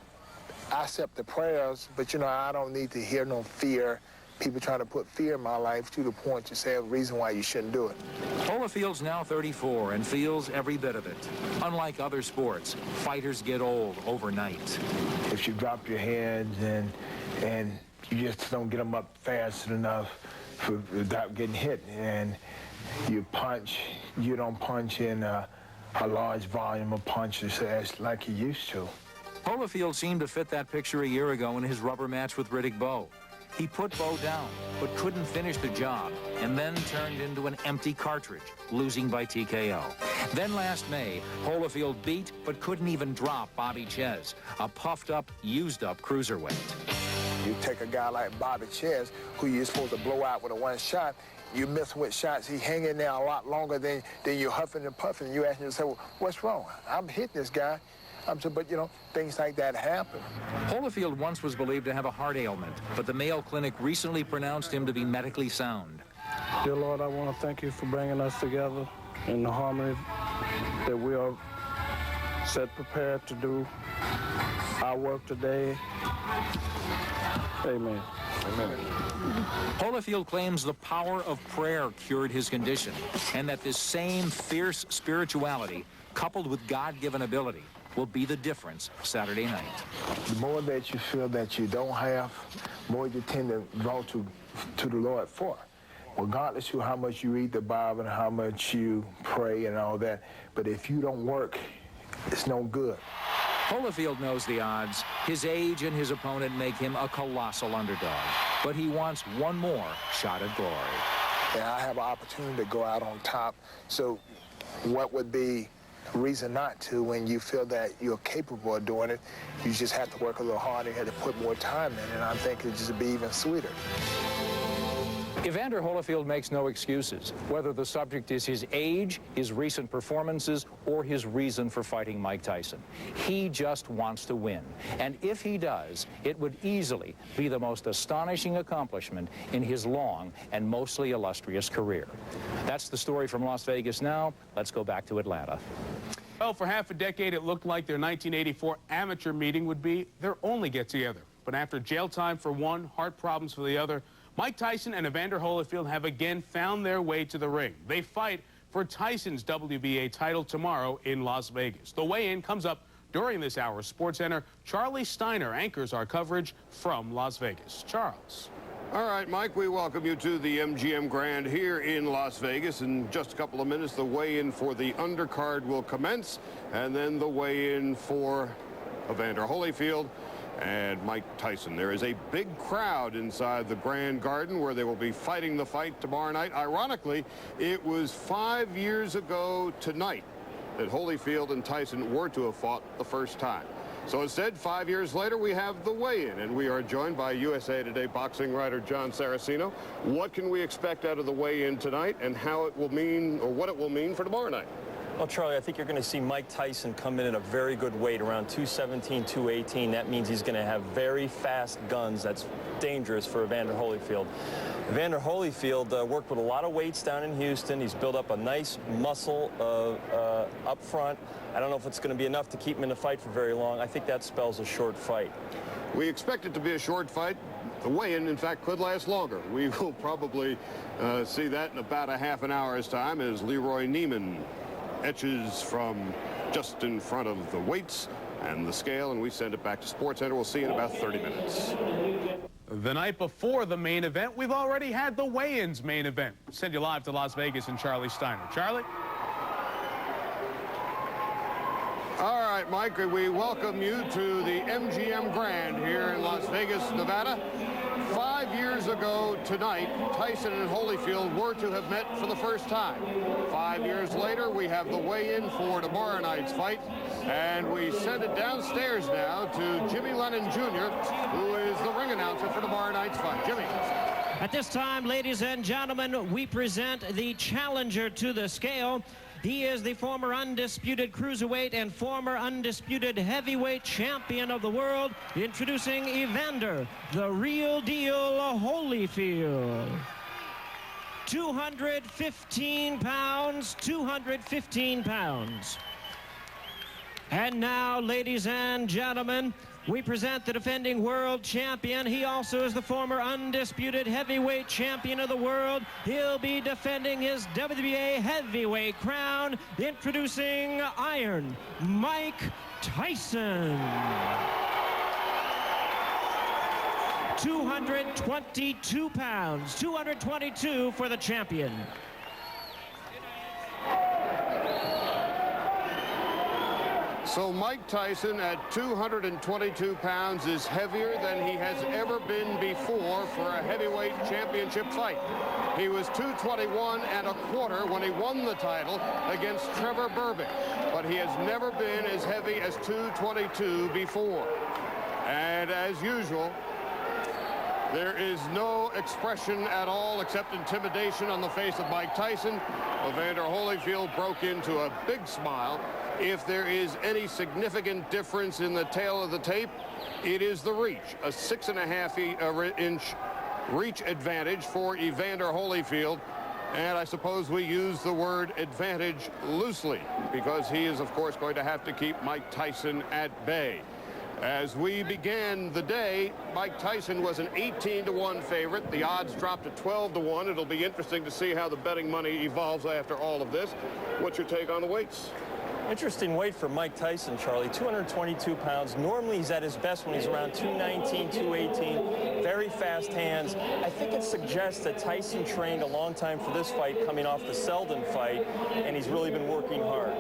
accept the prayers, but, you know, I don't need to hear no fear. People trying to put fear in my life to the point to say a reason why you shouldn't do it. Holyfield's now 34 and feels every bit of it. Unlike other sports, fighters get old overnight. If you drop your heads and you just don't get them up fast enough without getting hit, and you punch, you don't punch in a large volume of punches as like you used to. Holyfield seemed to fit that picture a year ago in his rubber match with Riddick Bowe. He put Bowe down, but couldn't finish the job, and then turned into an empty cartridge, losing by TKO. Then last May, Holyfield beat, but couldn't even drop Bobby Ches, a puffed-up, used-up cruiserweight. You take a guy like Bobby Ches, who you're supposed to blow out with a one shot, you miss with shots, he hanging there a lot longer than you're huffing and puffing. You ask yourself, well, what's wrong? I'm hitting this guy. But, you know, things like that happen. Holyfield once was believed to have a heart ailment, but the Mayo Clinic recently pronounced him to be medically sound. Dear Lord, I want to thank you for bringing us together in the harmony that we are set prepared to do our work today. Amen. Amen. Holyfield claims the power of prayer cured his condition, and that this same fierce spirituality, coupled with God-given ability, will be the difference Saturday night. The more that you feel that you don't have, more you tend to draw to the Lord for. Regardless of how much you read the Bible and how much you pray and all that, but if you don't work, it's no good. Holyfield knows the odds. His age and his opponent make him a colossal underdog, but he wants one more shot at glory. And I have an opportunity to go out on top, so what would be reason not to when you feel that you're capable of doing it? You just have to work a little harder, you have to put more time in, and I think it'd just be even sweeter. Evander Holyfield makes no excuses, whether the subject is his age, his recent performances, or his reason for fighting Mike Tyson. He just wants to win. And if he does, it would easily be the most astonishing accomplishment in his long and mostly illustrious career. That's the story from Las Vegas now. Let's go back to Atlanta. Well, for half a decade, it looked like their 1984 amateur meeting would be their only get-together. But after jail time for one, heart problems for the other, Mike Tyson and Evander Holyfield have again found their way to the ring. They fight for Tyson's WBA title tomorrow in Las Vegas. The weigh-in comes up during this hour. SportsCenter Charlie Steiner anchors our coverage from Las Vegas. Charles. All right, Mike, we welcome you to the MGM Grand here in Las Vegas. In just a couple of minutes, the weigh-in for the undercard will commence, and then the weigh-in for Evander Holyfield and Mike Tyson. There is a big crowd inside the Grand Garden where they will be fighting the fight tomorrow night. Ironically, it was 5 years ago tonight that Holyfield and Tyson were to have fought the first time. So instead, 5 years later, we have the weigh-in, and we are joined by USA Today boxing writer John Saraceno. What can we expect out of the weigh-in tonight, and how it will mean, or what it will mean for tomorrow night? Well, Charlie, I think you're going to see Mike Tyson come in at a very good weight, around 217, 218. That means he's going to have very fast guns. That's dangerous for Evander Holyfield. Evander Holyfield worked with a lot of weights down in Houston. He's built up a nice muscle up front. I don't know if it's going to be enough to keep him in the fight for very long. I think that spells a short fight. We expect it to be a short fight. The weigh-in, in fact, could last longer. We will probably see that in about a half an hour's time as Leroy Neiman etches from just in front of the weights and the scale, and we send it back to SportsCenter. We'll see you in about 30 minutes. The night before the main event, we've already had the weigh-ins main event. Send you live to Las Vegas and Charlie Steiner. Charlie? All right, Mike, we welcome you to the MGM Grand here in Las Vegas, Nevada. 5 years ago tonight, Tyson and Holyfield were to have met for the first time. 5 years later, we have the weigh-in for tomorrow night's fight, and we send it downstairs now to Jimmy Lennon Jr., who is the ring announcer for tomorrow night's fight. Jimmy. At this time, ladies and gentlemen, we present the challenger to the scale. He is the former undisputed cruiserweight and former undisputed heavyweight champion of the world. Introducing Evander, the real deal Holyfield. 215 pounds, 215 pounds. And now, ladies and gentlemen, we present the defending world champion. He also is the former undisputed heavyweight champion of the world. He'll be defending his WBA heavyweight crown. Introducing Iron Mike Tyson. 222 pounds, 222 for the champion. So Mike Tyson at 222 pounds is heavier than he has ever been before for a heavyweight championship fight. He was 221 and a quarter when he won the title against Trevor Berbick, but he has never been as heavy as 222 before. And as usual, there is no expression at all except intimidation on the face of Mike Tyson. Evander Holyfield broke into a big smile. If there is any significant difference in the tail of the tape, it is the reach. A 6.5 inch reach advantage for Evander Holyfield. And I suppose we use the word advantage loosely because he is, of course, going to have to keep Mike Tyson at bay. As we began the day, Mike Tyson was an 18-1 favorite. The odds dropped to 12-1. It'll be interesting to see how the betting money evolves after all of this. What's your take on the weights? Interesting weight for Mike Tyson, Charlie. 222 pounds. Normally he's at his best when he's around 219, 218. Very fast hands. I think it suggests that Tyson trained a long time for this fight coming off the Selden fight, and he's really been working hard.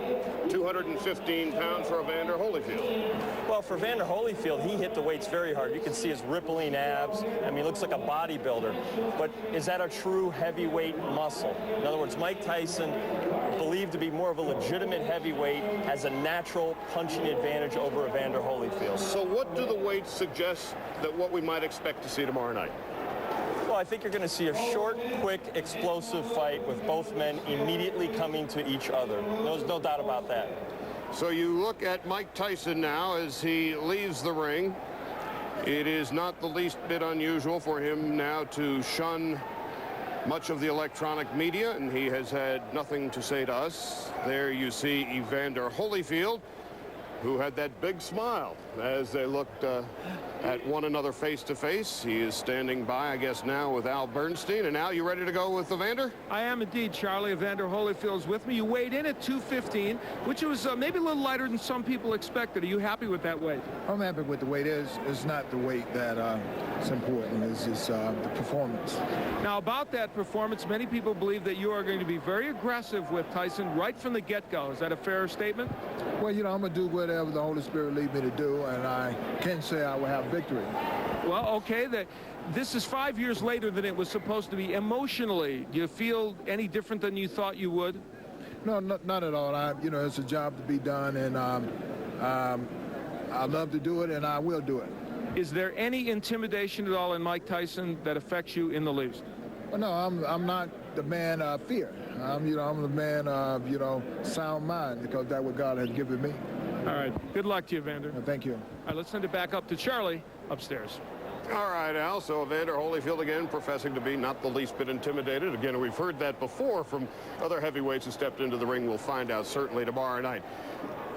215 pounds for Evander Holyfield. Well, for Evander Holyfield, he hit the weights very hard. You can see his rippling abs. I mean, he looks like a bodybuilder. But is that a true heavyweight muscle? In other words, Mike Tyson, believed to be more of a legitimate heavyweight, has a natural punching advantage over Evander Holyfield. So what do the weights suggest that what we might expect to see tomorrow night? Well, I think you're going to see a short, quick, explosive fight with both men immediately coming to each other. There's no doubt about that. So you look at Mike Tyson now as he leaves the ring. It is not the least bit unusual for him now to shun much of the electronic media, and he has had nothing to say to us. There you see Evander Holyfield, who had that big smile as they looked at one another face to face. He is standing by, I guess, now with Al Bernstein. And Al, you ready to go with Evander? I am indeed, Charlie. Evander Holyfield's with me. You weighed in at 215, which was maybe a little lighter than some people expected. Are you happy with that weight? I'm happy with the weight. It's not the weight that is important. It's just the performance. Now, about that performance, many people believe that you are going to be very aggressive with Tyson right from the get-go. Is that a fair statement? Well, you know, I'm going to do whatever the Holy Spirit leads me to do, and I can't say I will have victory. Well, okay, this is 5 years later than it was supposed to be. Emotionally, do you feel any different than you thought you would? No, not at all. You know, it's a job to be done, and I love to do it, and I will do it. Is there any intimidation at all in Mike Tyson that affects you in the least? Well, no, I'm not the man of fear. I'm the man of, sound mind, because that's what God has given me. All right. Good luck to you, Evander. Thank you. All right, let's send it back up to Charlie upstairs. All right, Al. So Evander Holyfield again professing to be not the least bit intimidated. Again, we've heard that before from other heavyweights who stepped into the ring. We'll find out certainly tomorrow night.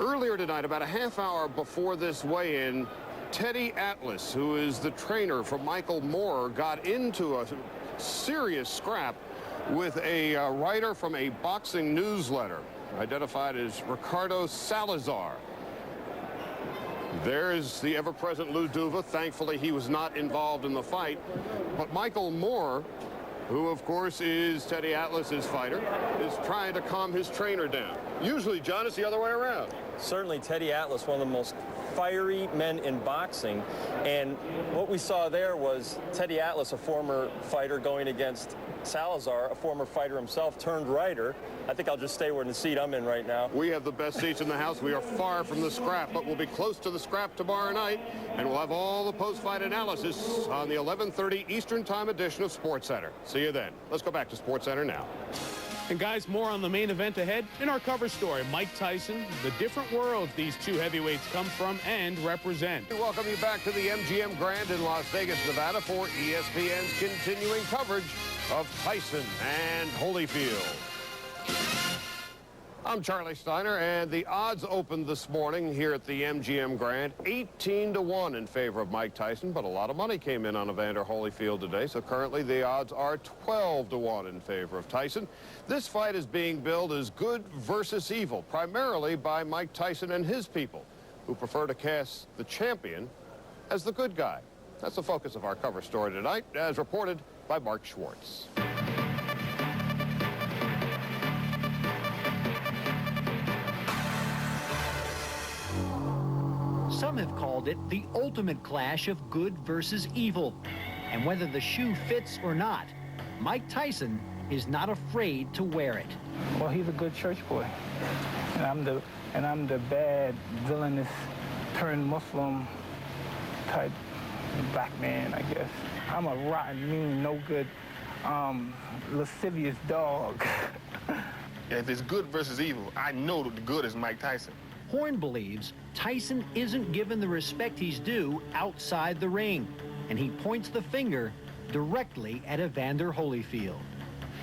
Earlier tonight, about a half hour before this weigh-in, Teddy Atlas, who is the trainer for Michael Moorer, got into a serious scrap with a writer from a boxing newsletter identified as Ricardo Salazar. There's the ever-present Lou Duva. Thankfully, he was not involved in the fight. But Michael Moorer, who, of course, is Teddy Atlas's fighter, is trying to calm his trainer down. Usually, John, it's the other way around. Certainly, Teddy Atlas, one of the most fiery men in boxing. And what we saw there was Teddy Atlas, a former fighter, going against Salazar, a former fighter himself, turned writer. I think I'll just stay where in the seat I'm in right now. We have the best seats in the house. We are far from the scrap, but we'll be close to the scrap tomorrow night, and we'll have all the post-fight analysis on the 11:30 Eastern Time edition of SportsCenter. See you then. Let's go back to SportsCenter now. And guys, more on the main event ahead in our cover story. Mike Tyson, the different worlds these two heavyweights come from and represent. We welcome you back to the MGM Grand in Las Vegas, Nevada for ESPN's continuing coverage of Tyson and Holyfield. I'm Charlie Steiner, and the odds opened this morning here at the MGM Grand, 18-1 in favor of Mike Tyson, but a lot of money came in on Evander Holyfield today, so currently the odds are 12-1 in favor of Tyson. This fight is being billed as good versus evil, primarily by Mike Tyson and his people, who prefer to cast the champion as the good guy. That's the focus of our cover story tonight, as reported by Mark Schwartz. Some have called it the ultimate clash of good versus evil. And whether the shoe fits or not, Mike Tyson is not afraid to wear it. Well, he's a good church boy. And I'm the bad, villainous, turned Muslim type black man, I guess. I'm a rotten, mean, no good, lascivious dog. If it's good versus evil, I know that the good is Mike Tyson. Horn believes Tyson isn't given the respect he's due outside the ring, and he points the finger directly at Evander Holyfield.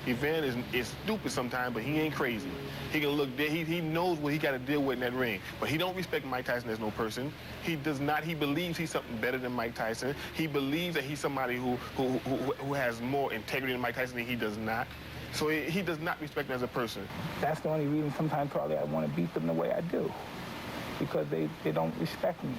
Evander is stupid sometimes, but he ain't crazy. He can look there. He knows what he got to deal with in that ring. But he don't respect Mike Tyson as no person. He does not. He believes he's something better than Mike Tyson. He believes that he's somebody who has more integrity than Mike Tyson, and he does not. So he does not respect him as a person. That's the only reason sometimes probably I want to beat them the way I do, because they don't respect me.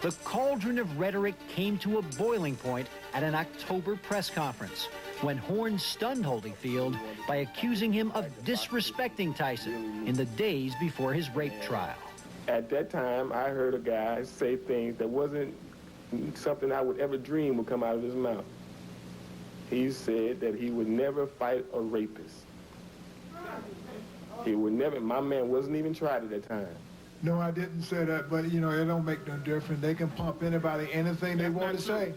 The cauldron of rhetoric came to a boiling point at an October press conference when Horn stunned Holyfield by accusing him of disrespecting Tyson in the days before his rape trial. At that time, I heard a guy say things that wasn't something I would ever dream would come out of his mouth. He said that he would never fight a rapist. He would never. My man wasn't even tried at that time. No, I didn't say that, but, you know, it don't make no difference. They can pump anybody anything they want to say.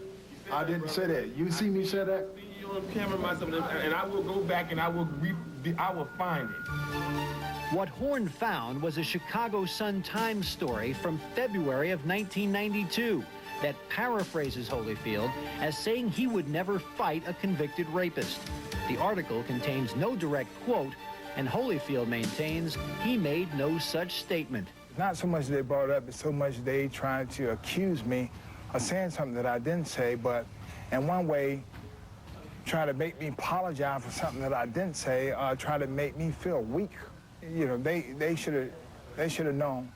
I didn't say that. You see me say that? You on camera myself, and I will go back and I will find it. What Horn found was a Chicago Sun-Times story from February of 1992 that paraphrases Holyfield as saying he would never fight a convicted rapist. The article contains no direct quote, and Holyfield maintains he made no such statement. not so much they brought up, it's so much they tried to accuse me of saying something that I didn't say, but in one way, try to make me apologize for something that I didn't say, try to make me feel weak. You know, they should have known.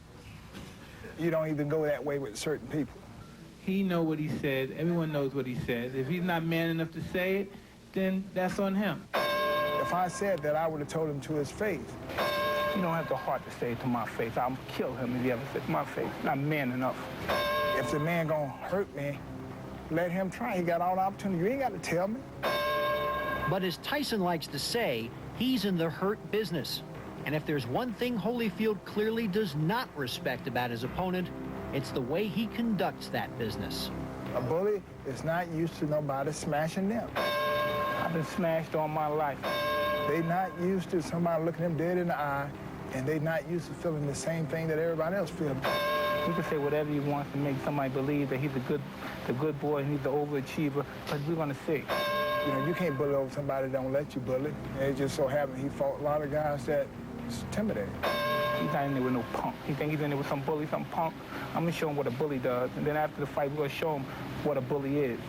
You don't even go that way with certain people. He know what he said. Everyone knows what he says. If he's not man enough to say it, then that's on him. If I said that, I would have told him to his face. You don't have the heart to say it to my face. I'll kill him if he ever says to my face. Not man enough. If the man gonna hurt me, let him try. He got all the opportunity. You ain't got to tell me. But as Tyson likes to say, he's in the hurt business. And if there's one thing Holyfield clearly does not respect about his opponent, it's the way he conducts that business. A bully is not used to nobody smashing them. I've been smashed all my life. They not used to somebody looking them dead in the eye, and they not used to feeling the same thing that everybody else feels. You can say whatever you want to make somebody believe that he's the good boy and he's the overachiever, but we're gonna see. You know, you can't bully over somebody that don't let you bully. And it just so happened he fought a lot of guys that was intimidated. He's not in there with no punk. He think he's in there with some bully, some punk. I'm gonna show him what a bully does, and then after the fight, we're gonna show him what a bully is.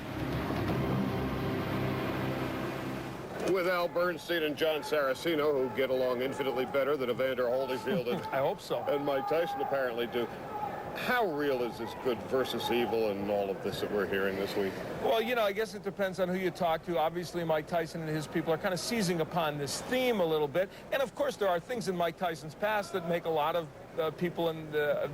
With Al Bernstein and John Saraceno, who get along infinitely better than Evander Holyfield and I hope so. And Mike Tyson apparently do. How real is this good versus evil and all of this that we're hearing this week? Well, you know, I guess it depends on who you talk to. Obviously, Mike Tyson and his people are kind of seizing upon this theme a little bit. And, of course, there are things in Mike Tyson's past that make a lot of people in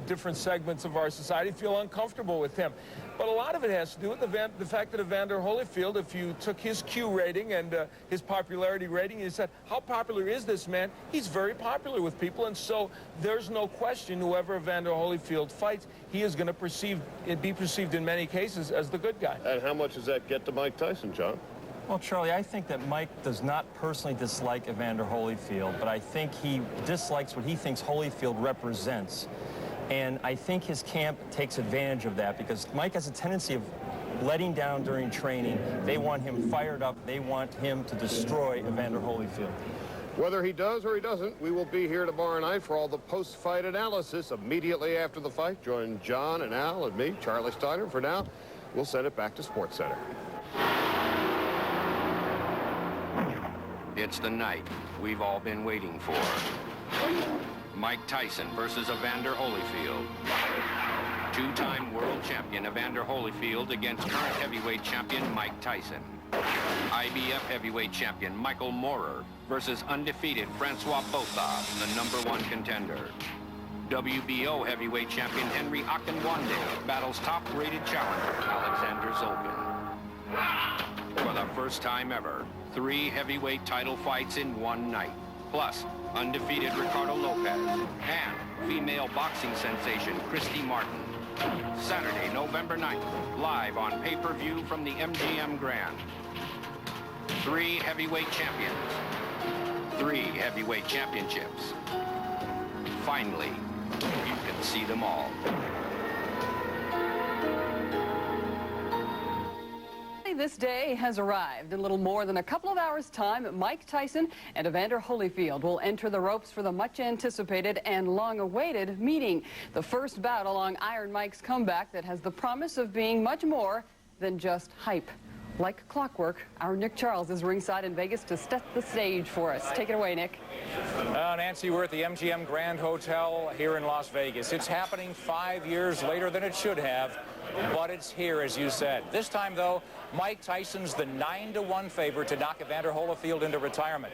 different segments of our society feel uncomfortable with him. But a lot of it has to do with the fact that Evander Holyfield, if you took his Q rating and his popularity rating, you said, how popular is this man? He's very popular with people, and so there's no question whoever Evander Holyfield fights, he is going to be perceived in many cases as the good guy. And how much does that get to Mike Tyson, John? Well, Charlie, I think that Mike does not personally dislike Evander Holyfield, but I think he dislikes what he thinks Holyfield represents. And I think his camp takes advantage of that because Mike has a tendency of letting down during training. They want him fired up. They want him to destroy Evander Holyfield. Whether he does or he doesn't, we will be here tomorrow night for all the post-fight analysis immediately after the fight. Join John and Al and me, Charlie Steiner. For now, we'll send it back to SportsCenter. It's the night we've all been waiting for. Mike Tyson versus Evander Holyfield. Two-time world champion Evander Holyfield against current heavyweight champion Mike Tyson. IBF heavyweight champion Michael Moorer versus undefeated Francois Botha, the #1 contender. WBO heavyweight champion Henry Akinwande battles top-rated challenger Alexander Zulkin. For the first time ever, 3 heavyweight title fights in one night. Plus, undefeated Ricardo Lopez and female boxing sensation Christy Martin. Saturday, November 9th, live on pay-per-view from the MGM Grand. 3 heavyweight champions. 3 heavyweight championships. Finally, you can see them all. This day has arrived. In a little more than a couple of hours' time, Mike Tyson and Evander Holyfield will enter the ropes for the much-anticipated and long-awaited meeting. The first bout along Iron Mike's comeback that has the promise of being much more than just hype. Like clockwork, our Nick Charles is ringside in Vegas to set the stage for us. Take it away, Nick. Nancy, we're at the MGM Grand Hotel here in Las Vegas. It's happening 5 years later than it should have, but it's here, as you said. This time, though, Mike Tyson's the 9-1 favorite to knock Evander Holyfield into retirement.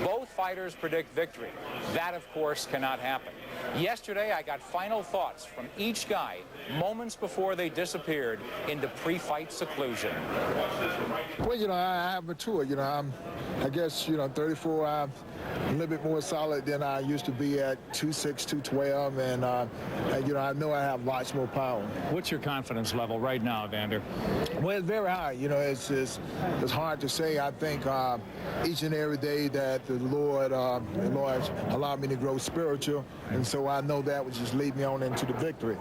Both fighters predict victory. That, of course, cannot happen. Yesterday, I got final thoughts from each guy moments before they disappeared into pre-fight seclusion. Well, you know, I have matured. You know, I guess, you know, 34, I'm a little bit more solid than I used to be at 2'6", 212, and you know I have lots more power. What's your confidence level right now, Evander? Well, it's very high. You know, it's hard to say. I think each and every day that the Lord allowed me to grow spiritual, and so I know that would just lead me on into the victory.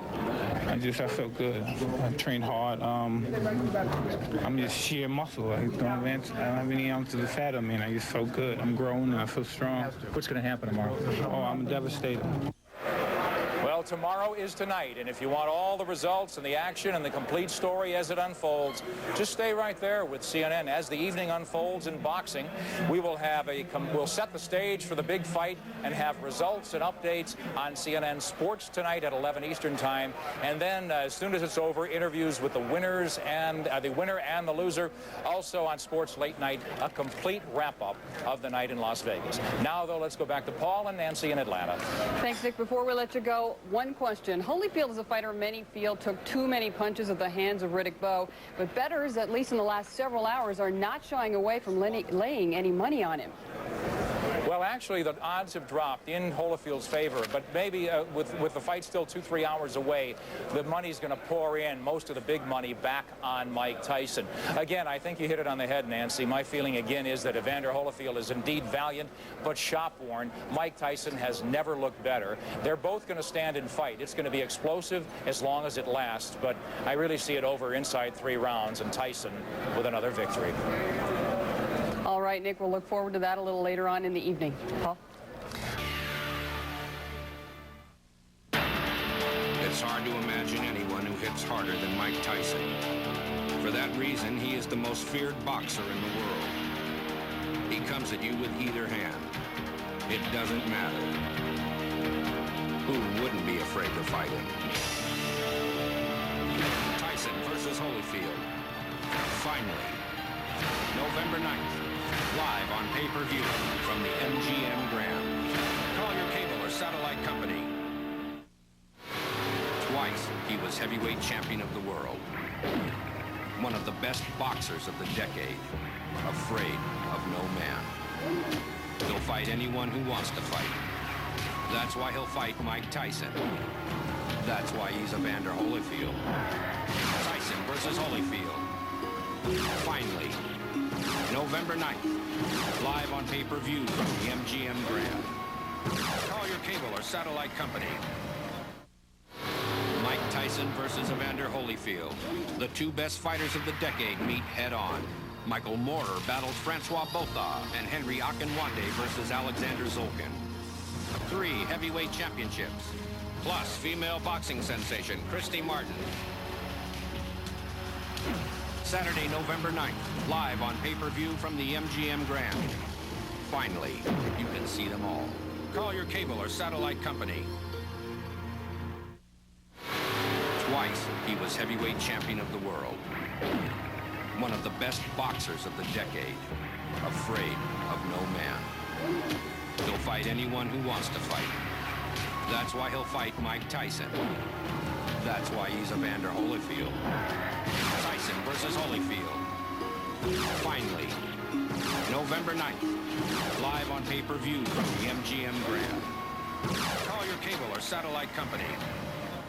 I feel good. I trained hard. I'm just sheer muscle. I don't have any ounces of fat on me, and I just feel good. I'm growing, and I feel strong. What's going to happen tomorrow? Oh, I'm devastated. Well, Well, tomorrow is tonight, and if you want all the results and the action and the complete story as it unfolds, just stay right there with CNN. As the evening unfolds in boxing, we will have we'll set the stage for the big fight and have results and updates on CNN Sports tonight at 11 Eastern Time, and then as soon as it's over, interviews with the winners and the winner and the loser. Also on Sports Late Night, a complete wrap-up of the night in Las Vegas. Now, though, let's go back to Paul and Nancy in Atlanta. Thanks, Nick. Before we let you go, one question. Holyfield is a fighter many feel took too many punches at the hands of Riddick Bowe, but bettors, at least in the last several hours, are not shying away from laying any money on him. Well, actually, the odds have dropped in Holyfield's favor, but maybe with the fight still 2-3 hours away, the money's going to pour in, most of the big money, back on Mike Tyson. Again, I think you hit it on the head, Nancy. My feeling, again, is that Evander Holyfield is indeed valiant, but shop-worn. Mike Tyson has never looked better. They're both going to stand and fight. It's going to be explosive as long as it lasts, but I really see it over inside 3 rounds, and Tyson with another victory. All right, Nick, we'll look forward to that a little later on in the evening. Paul? It's hard to imagine anyone who hits harder than Mike Tyson. For that reason, he is the most feared boxer in the world. He comes at you with either hand. It doesn't matter. Who wouldn't be afraid to fight him? Tyson versus Holyfield. Finally, November 9th. Live on pay-per-view from the MGM Grand. Call your cable or satellite company. Twice, he was heavyweight champion of the world. One of the best boxers of the decade. Afraid of no man. He'll fight anyone who wants to fight. That's why he'll fight Mike Tyson. That's why he's Evander Holyfield. Tyson versus Holyfield. Finally, November 9th, live on pay-per-view from the MGM Grand. Call your cable or satellite company. Mike Tyson versus Evander Holyfield. The 2 best fighters of the decade meet head-on. Michael Moorer battles Francois Botha, and Henry Akinwande versus Alexander Zulkin. 3 heavyweight championships, plus female boxing sensation Christy Martin. Saturday, November 9th, live on pay-per-view from the MGM Grand. Finally, you can see them all. Call your cable or satellite company. Twice, he was heavyweight champion of the world. One of the best boxers of the decade. Afraid of no man. He'll fight anyone who wants to fight. That's why he'll fight Mike Tyson. That's why he's Evander Holyfield. Tyson versus Holyfield. Finally, November 9th, live on pay-per-view from the MGM Grand. Call your cable or satellite company.